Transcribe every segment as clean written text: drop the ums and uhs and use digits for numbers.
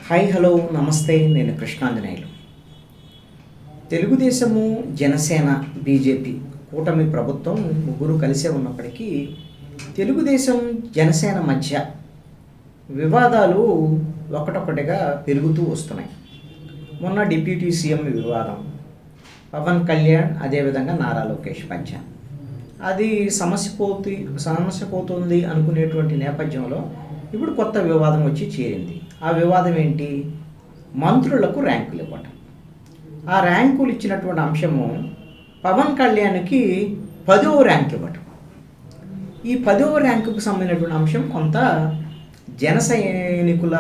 Hi hello నమస్తే, నేను Krishnanjaneyulu. Telugu Desam, Janasena, BJP కూటమి ప్రభుత్వం ముగ్గురు కలిసే ఉన్నప్పటికీ తెలుగుదేశం, జనసేన మధ్య వివాదాలు ఒకటొకటిగా పెరుగుతూ వస్తున్నాయి. మొన్న డిప్యూటీ సీఎం వివాదం, పవన్ కళ్యాణ్ అదేవిధంగా నారా లోకేష్ మధ్య అది సమస్య పోతుంది అనుకునేటువంటి నేపథ్యంలో ఇప్పుడు కొత్త వివాదం వచ్చి చేరింది. ఆ వివాదం ఏంటి? మంత్రులకు ర్యాంకులు ఇవ్వటం. ఆ ర్యాంకులు ఇచ్చినటువంటి అంశము పవన్ కళ్యాణ్కి 10వ ర్యాంక్ ఇవ్వటం. ఈ 10వ ర్యాంకుకు సంబంధించినటువంటి అంశం కొంత జన సైనికుల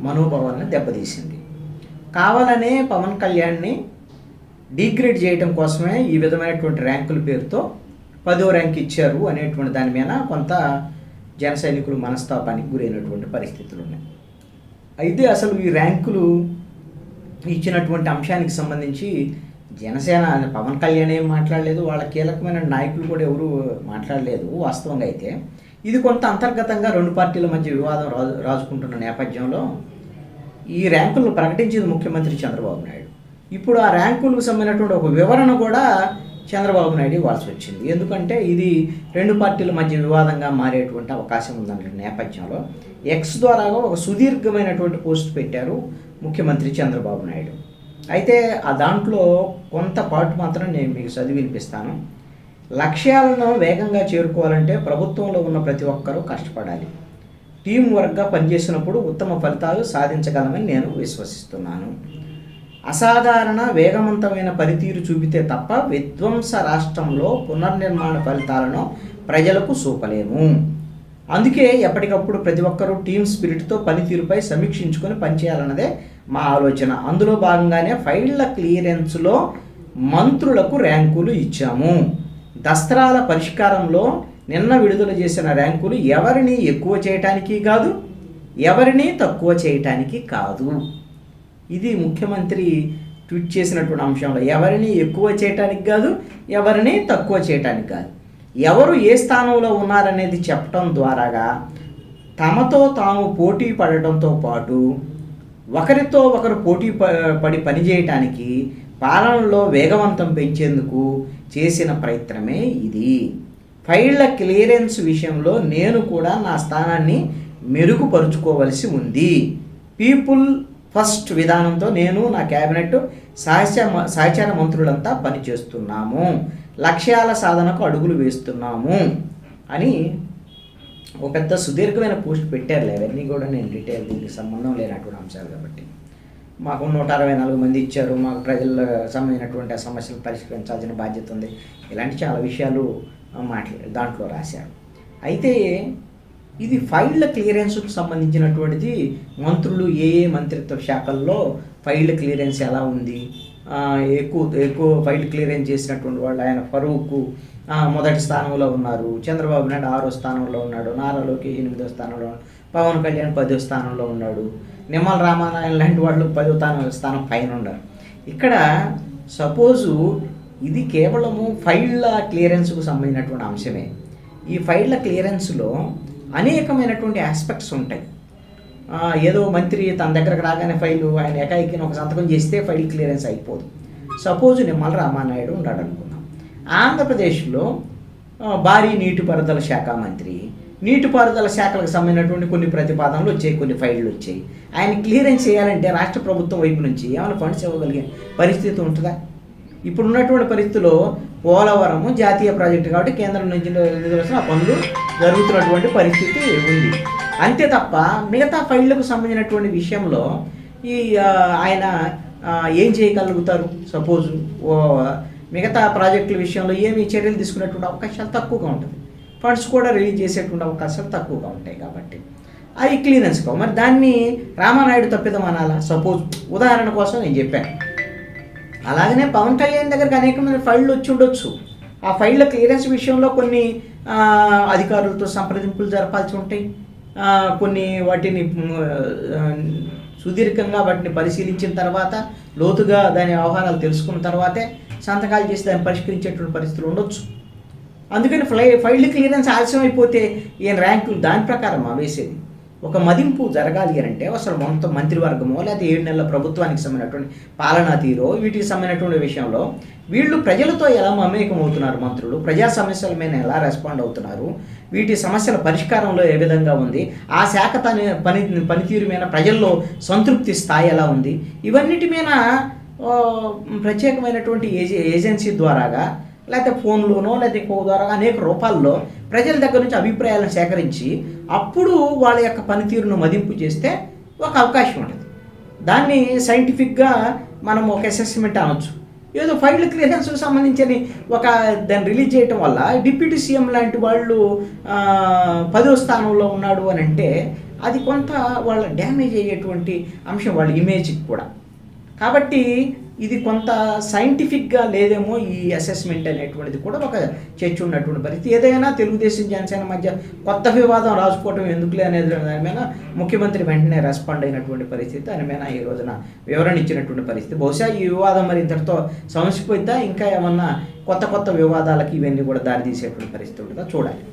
మనోభావాలను దెబ్బతీసింది. కావాలనే పవన్ కళ్యాణ్ని డిగ్రేడ్ చేయడం కోసమే ఈ విధమైనటువంటి ర్యాంకుల పేరుతో 10వ ర్యాంక్ ఇచ్చారు అనేటువంటి దాని మీద కొంత జన సైనికులు మనస్తాపానికి గురైనటువంటి పరిస్థితులు ఉన్నాయి. అయితే అసలు ఈ ర్యాంకులు ఇచ్చినటువంటి అంశానికి సంబంధించి జనసేన పవన్ కళ్యాణ్ ఏం మాట్లాడలేదు, వాళ్ళ కీలకమైన నాయకులు కూడా ఎవరు మాట్లాడలేదు. వాస్తవంగా అయితే ఇది కొంత అంతర్గతంగా రెండు పార్టీల మధ్య వివాదం రాజుకుంటున్న నేపథ్యంలో ఈ ర్యాంకులను ప్రకటించింది ముఖ్యమంత్రి చంద్రబాబు నాయుడు. ఇప్పుడు ఆ ర్యాంకులకు సంబంధించినటువంటి ఒక వివరణ కూడా చంద్రబాబు నాయుడు ఇవ్వాల్సి వచ్చింది. ఎందుకంటే ఇది రెండు పార్టీల మధ్య వివాదంగా మారేటువంటి అవకాశం ఉందన్న నేపథ్యంలో ఎక్స్ ద్వారా ఒక సుదీర్ఘమైనటువంటి పోస్ట్ పెట్టారు ముఖ్యమంత్రి చంద్రబాబు నాయుడు. అయితే ఆ దాంట్లో కొంత పాటు మాత్రం నేను మీకు చదివి వినిపిస్తాను. లక్ష్యాలను వేగంగా చేరుకోవాలంటే ప్రభుత్వంలో ఉన్న ప్రతి ఒక్కరూ కష్టపడాలి. టీం వర్క్గా పనిచేసినప్పుడు ఉత్తమ ఫలితాలు సాధించగలమని నేను విశ్వసిస్తున్నాను. అసాధారణ వేగవంతమైన పనితీరు చూపితే తప్ప విధ్వంస రాష్ట్రంలో పునర్నిర్మాణ ఫలితాలను ప్రజలకు చూపలేము. అందుకే ఎప్పటికప్పుడు ప్రతి ఒక్కరూ టీమ్ స్పిరిట్తో పనితీరుపై సమీక్షించుకొని పనిచేయాలన్నదే మా ఆలోచన. అందులో భాగంగానే ఫైళ్ల క్లియరెన్స్లో మంత్రులకు ర్యాంకులు ఇచ్చాము. దస్త్రాల పరిష్కారంలో నిన్న విడుదల చేసిన ర్యాంకులు ఎవరిని ఎక్కువ చేయటానికి కాదు, ఎవరిని తక్కువ చేయటానికి కాదు. ఇది ముఖ్యమంత్రి ట్వీట్ చేసినటువంటి అంశంలో ఎవరిని ఎక్కువ చేయటానికి కాదు, ఎవరిని తక్కువ చేయటానికి కాదు, ఎవరు ఏ స్థానంలో ఉన్నారనేది చెప్పడం ద్వారాగా తమతో తాము పోటీ పడటంతో పాటు ఒకరితో ఒకరు పోటీ పడి పనిచేయటానికి పాలనలో వేగవంతం పెంచేందుకు చేసిన ప్రయత్నమే ఇది. ఫైళ్ల క్లియరెన్స్ విషయంలో నేను కూడా నా స్థానాన్ని మెరుగుపరుచుకోవలసి ఉంది. పీపుల్ ఫస్ట్ విధానంతో నేను, నా క్యాబినెట్, సహచార మంత్రులంతా పనిచేస్తున్నాము, లక్ష్యాల సాధనకు అడుగులు వేస్తున్నాము అని ఒక పెద్ద సుదీర్ఘమైన పోస్ట్ పెట్టారులే. అవన్నీ కూడా నేను డీటెయిల్ దీనికి సంబంధం లేనటువంటి అంశాలు కాబట్టి. మాకు 164 మంది ఇచ్చారు, మాకు ప్రజల సంబంధించినటువంటి ఆ సమస్యలు పరిష్కరించాల్సిన బాధ్యత ఉంది, ఇలాంటి చాలా విషయాలు దాంట్లో రాశారు. అయితే ఇది ఫైళ్ల క్లియరెన్స్కు సంబంధించినటువంటిది. మంత్రులు ఏ మంత్రిత్వ శాఖల్లో ఫైళ్ల క్లియరెన్స్ ఎలా ఉంది, ఎక్కువ ఫైల్ క్లియరెన్స్ చేసినటువంటి వాళ్ళు ఆయన ఫరూక్ మొదటి స్థానంలో ఉన్నారు, చంద్రబాబు నాయుడు 6వ స్థానంలో ఉన్నాడు, నారా లోకేష్ 8వ స్థానంలో ఉన్నాడు, పవన్ కళ్యాణ్ 10వ స్థానంలో ఉన్నాడు, నిమ్మల రామానాయుడు లాంటి వాళ్ళు 10వ స్థానం పైన ఉన్నారు. ఇక్కడ సపోజు ఇది కేవలము ఫైళ్ల క్లియరెన్స్కు సంబంధించినటువంటి అంశమే. ఈ ఫైళ్ల క్లియరెన్స్లో అనేకమైనటువంటి ఆస్పెక్ట్స్ ఉంటాయి. ఏదో మంత్రి తన దగ్గరకు రాగానే ఫైలు ఆయన ఏకాయికిన ఒక సంతకం చేస్తే ఫైల్ క్లియరెన్స్ అయిపోదు. సపోజ్ నిమ్మల రామానాయుడు ఉన్నాడు అనుకుందాం. ఆంధ్రప్రదేశ్లో భారీ నీటిపారుదల శాఖ మంత్రి, నీటిపారుదల శాఖలకు సంబంధించినటువంటి కొన్ని ప్రతిపాదనలు వచ్చాయి, కొన్ని ఫైళ్ళు వచ్చాయి. ఆయన క్లియరెన్స్ చేయాలంటే రాష్ట్ర ప్రభుత్వం వైపు నుంచి ఏమైనా ఫండ్స్ ఇవ్వగలిగే పరిస్థితి ఉంటుందా? ఇప్పుడున్నటువంటి పరిస్థితుల్లో పోలవరము జాతీయ ప్రాజెక్టు కాబట్టి కేంద్రం నుంచి నిధులు పనులు జరుగుతున్నటువంటి పరిస్థితి ఉంది. అంతే తప్ప మిగతా ఫైళ్లకు సంబంధించినటువంటి విషయంలో ఈ ఆయన ఏం చేయగలుగుతారు? సపోజు మిగతా ప్రాజెక్టుల విషయంలో ఏమి చర్యలు తీసుకునేటువంటి అవకాశాలు తక్కువగా ఉంటుంది, ఫండ్స్ కూడా రిలీజ్ చేసేటువంటి అవకాశాలు తక్కువగా ఉంటాయి. కాబట్టి అవి క్లియరెన్స్ కావు. మరి దాన్ని రామానాయుడు తప్పిదం అనాలా? సపోజ్ ఉదాహరణ కోసం నేను చెప్పాను. అలాగనే పవన్ కళ్యాణ్ దగ్గరికి అనేకమైన ఫైళ్ళు వచ్చి ఉండొచ్చు. ఆ ఫైళ్ళ క్లియరెన్స్ విషయంలో కొన్ని అధికారులతో సంప్రదింపులు జరపాల్సి ఉంటాయి, కొన్ని వాటిని సుదీర్ఘంగా వాటిని పరిశీలించిన తర్వాత లోతుగా దాని వ్యవహారాలు తెలుసుకున్న తర్వాతే సంతకాలు చేసి దాన్ని పరిష్కరించేటువంటి పరిస్థితులు ఉండొచ్చు. అందుకని ఫైల్ క్లియరెన్స్ ఆలస్యం అయిపోతే ఈయన ర్యాంకులు దాని ప్రకారం వేసేది. ఒక మదింపు జరగాలి అని అంటే అసలు మొత్తం మంత్రివర్గమో లేకపోతే 7 నెలల ప్రభుత్వానికి సంబంధించినటువంటి పాలనా తీరో వీటికి సంబంధించినటువంటి విషయంలో వీళ్ళు ప్రజలతో ఎలా మమేకం అవుతున్నారు, మంత్రులు ప్రజా సమస్యల మీద ఎలా రెస్పాండ్ అవుతున్నారు, వీటి సమస్యల పరిష్కారంలో ఏ విధంగా ఉంది, ఆ శాఖ పనితీరు మీద ప్రజల్లో సంతృప్తి స్థాయి ఎలా ఉంది, ఇవన్నిటి మీద ప్రత్యేకమైనటువంటి ఏజెన్సీ ద్వారాగా లేకపోతే ఫోన్లోనో లేకపోతే ఇంకో ద్వారా అనేక రూపాల్లో ప్రజల దగ్గర నుంచి అభిప్రాయాలను సేకరించి అప్పుడు వాళ్ళ యొక్క పనితీరును మదింపు చేస్తే ఒక అవకాశం ఉంటుంది. దాన్ని సైంటిఫిక్గా మనం ఒక అసెస్మెంట్ అనొచ్చు. ఏదో ఫైల్ క్లియరెన్స్కి సంబంధించి దాన్ని రిలీజ్ చేయటం వల్ల డిప్యూటీ సీఎం లాంటి వాళ్ళు 10వ స్థానంలో ఉన్నాడు అని అంటే అది కొంత వాళ్ళ డ్యామేజ్ అయ్యేటువంటి అంశం వాళ్ళ ఇమేజ్కి కూడా. కాబట్టి ఇది కొంత సైంటిఫిక్గా లేదేమో ఈ అసెస్మెంట్ అనేటువంటిది కూడా ఒక చర్చ ఉన్నటువంటి పరిస్థితి. ఏదైనా తెలుగుదేశం జనసేన మధ్య కొత్త వివాదం రాసుకోవటం ఎందుకులే అనేది దాని మీద ముఖ్యమంత్రి వెంటనే రెస్పాండ్ అయినటువంటి పరిస్థితి, దాని మీద ఈ రోజున వివరణ ఇచ్చినటువంటి పరిస్థితి. బహుశా ఈ వివాదం మరి ఇంతటితో సమసిపోయిద్దా, ఇంకా ఏమన్నా కొత్త కొత్త వివాదాలకి ఇవన్నీ కూడా దారితీసేటువంటి పరిస్థితి ఉంటుందా చూడాలి.